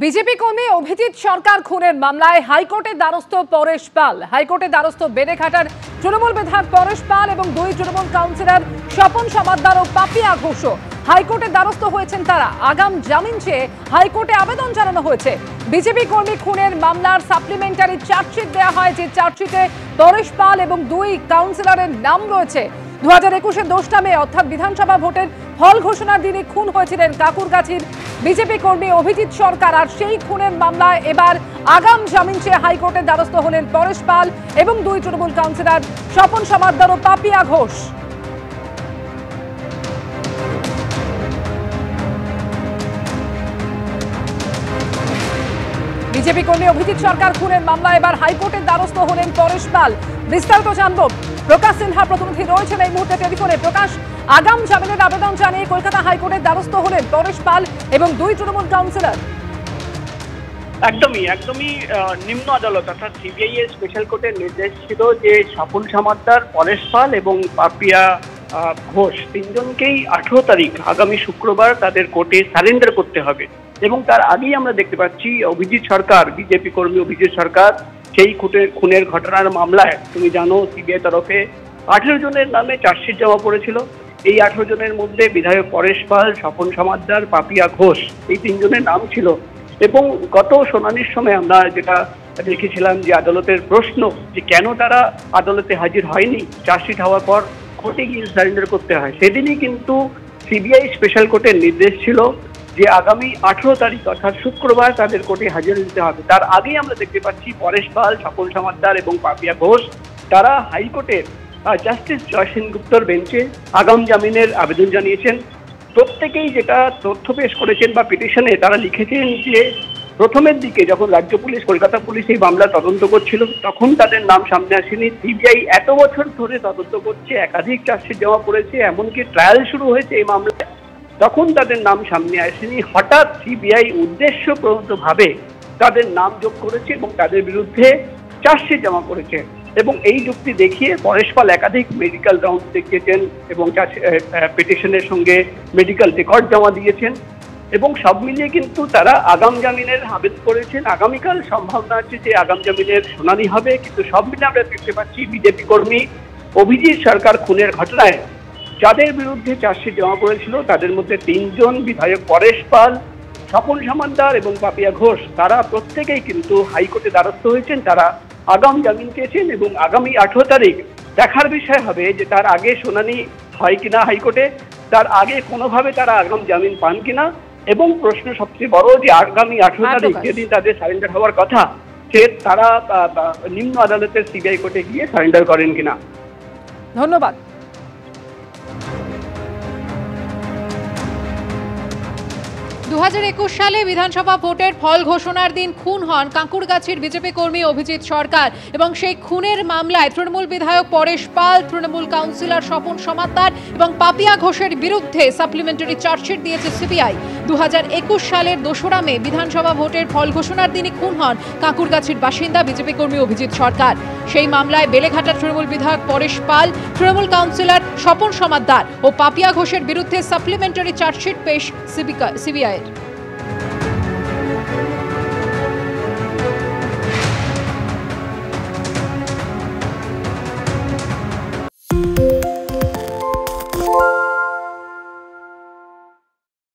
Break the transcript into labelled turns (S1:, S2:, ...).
S1: BJP কর্মী অভিজিৎ সরকার খুনের মামলায় হাইকোর্টের দ্বারস্থ পরেশ পাল। হাইকোর্টের দ্বারস্থ বেড়েঘাটার তৃণমূল বিধায়ক পরেশ পাল এবং দুই তৃণমূল কাউন্সিলর স্বপন সমাদ্দার ও পাপিয়া ঘোষ হাইকোর্টের দ্বারস্থ হয়েছেন। তারা আগাম জামিন চেয়ে হাইকোর্টে আবেদন জানানো হয়েছে। বিজেপি কর্মী খুনের মামলার সাপ্লিমেন্টারি চার্জশিট দেওয়া হয়, যে চার্জশিটে পরেশ পাল এবং দুই কাউন্সিলরের নাম রয়েছে। 2021-এর 2টা মে অর্থাৎ বিধানসভা ভোটের ফল ঘোষণার দিনে খুন হয়েছিলেন কাকুরগাছির বিজেপি কর্মী অভিজিৎ সরকার। আর সেই খুনের মামলায় এবার আগাম জামিন চেয়ে হাইকোর্টের দ্বারস্থ হলেন পরেশ পাল এবং দুই তৃণমূল কাউন্সিলর স্বপন সমাদ্দার ও পাপিয়া ঘোষ। বিজেপি কর্মী অভিজিৎ সরকার খুনের মামলায় এবার হাইকোর্টের দ্বারস্থ হলেন পরেশ পাল। বিস্তারিত জানব, প্রকাশ সিনহা প্রতিনিধি রয়েছেন এই মুহূর্তে টেলিফোনে। প্রকাশ, আগাম জামিনের আবেদন জানিয়ে কলকাতা হাইকোর্টের দ্বারস্থ হলেন পরেশ পাল এবং দুই তৃণমূল কাউন্সিলর।
S2: একদমই নিম্ন আদালত অর্থাৎ সিবিআই এর স্পেশাল কোর্টের নির্দেশ ছিল যে স্বপন সমাদ্দার, পরেশ পাল এবং পাপিয়া ঘোষ তিনজনকেই 18 তারিখ আগামী শুক্রবার তাদের কোর্টে সারেন্ডার করতে হবে। এবং তার আগেই আমরা দেখতে পাচ্ছি অভিজিৎ সরকার, বিজেপি কর্মী অভিজিৎ সরকার, সেই খুনের ঘটনার মামলায় তুমি জানো সিবিআই তরফে 18 জনের নামে চার্জশিট জমা পড়েছিল। এই 18 জনের মধ্যে বিধায়ক পরেশ পাল, স্বপন সমাদ্দার, পাপিয়া ঘোষ এই তিনজনের নাম ছিল। এবং গত শুনানির সময় আমরা যেটা দেখেছিলাম যে আদালতের প্রশ্ন যে কেন তারা আদালতে হাজির হয়নি, চার্জশিট হওয়ার পর কোর্টে গিয়ে সারেন্ডার করতে হয়, সেদিনই কিন্তু সিবিআই স্পেশাল কোর্টের নির্দেশ ছিল যে আগামী 18 তারিখ অর্থাৎ শুক্রবার তাদের কোর্টে হাজির দিতে হবে। তার আগেই আমরা দেখতে পাচ্ছি পরেশ পাল, স্বপন সমাদ্দার এবং পাপিয়া ঘোষ তারা হাইকোর্টের জাস্টিস জয় সেনগুপ্তর বেঞ্চে আগাম জামিনের আবেদন জানিয়েছেন। প্রত্যেকেই যেটা তথ্য পেশ করেছেন বা পিটিশনে তারা লিখেছেন যে প্রথমের দিকে যখন রাজ্য পুলিশ, কলকাতা পুলিশ এই মামলা তদন্ত করছিল তখন তাদের নাম সামনে আসেনি। সিবিআই এত বছর ধরে তদন্ত করছে, একাধিক চার্জশিট জমা পড়েছে, এমনকি ট্রায়াল শুরু হয়েছে এই মামলায়, তখন তাদের নাম সামনে আসেনি। হঠাৎ সিবিআই উদ্দেশ্যপ্রণোদিতভাবে তাদের নাম যোগ করেছে এবং তাদের বিরুদ্ধে চার্জশিট জমা করেছে। এবং এই যুক্তি দেখিয়ে পরেশ পাল একাধিক মেডিকেল রাউন্ড দেখিয়েছেন এবং পিটিশনের সঙ্গে মেডিকেল রেকর্ড জমা দিয়েছেন। এবং সব মিলিয়ে কিন্তু তারা আগাম জামিনের আবেদন করেছেন। আগামীকাল সম্ভাবনা আছে যে আগাম জামিনের শুনানি হবে। কিন্তু সব মিলিয়ে আমরা দেখতে পাচ্ছি বিজেপি কর্মী অভিজিৎ সরকার খুনের ঘটনায় যাদের বিরুদ্ধে চার্জশিট জমা পড়েছিল তাদের মধ্যে 3 জন বিধায়ক পরেশ পাল, স্বপন সমাদ্দার এবং পাপিয়া ঘোষ তারা প্রত্যেকেই কিন্তু হাইকোর্টে দ্বারস্থ হয়েছেন। তারা আগাম জামিন চেয়েছেন এবং আগামী 18 তারিখ দেখার বিষয় হবে যে তার আগে শুনানি হয় কিনা হাইকোর্টে, তার আগে কোনোভাবে তারা আগাম জামিন পান কিনা। এবং প্রশ্ন সবচেয়ে বড় যে আগামী 18 তারিখ যেদিন তাদের সারেন্ডার হওয়ার কথা, সে তারা নিম্ন আদালতের সিবিআই কোর্টে গিয়ে সারেন্ডার করেন কিনা।
S1: ধন্যবাদ।
S3: 2021 সালে বিধানসভা ভোটের ফল ঘোষণার দিন খুন হন কাকুরগাছির বিজেপি কর্মী অভিজিৎ সরকার এবং সেই খুনের মামলায় তৃণমূল বিধায়ক পরেশ পাল, তৃণমূল কাউন্সিলর স্বপন সমাদ্দার এবং পাপিয়া ঘোষের বিরুদ্ধে সাপ্লিমেন্টারি চার্জশিট দিয়েছে সিবিআই। 2021 সালের 2রা মে বিধানসভা ভোটের ফল ঘোষণার দিনই খুন হন কাকুরগাছির বাসিন্দা বিজেপি কর্মী অভিজিৎ সরকার। সেই মামলায় বেলেঘাটার তৃণমূল বিধায়ক পরেশ পাল, তৃণমূল কাউন্সিলর স্বপন সমাদ্দার ও পাপিয়া ঘোষের বিরুদ্ধে সাপ্লিমেন্টারি চার্জশিট পেশ সিবিআই।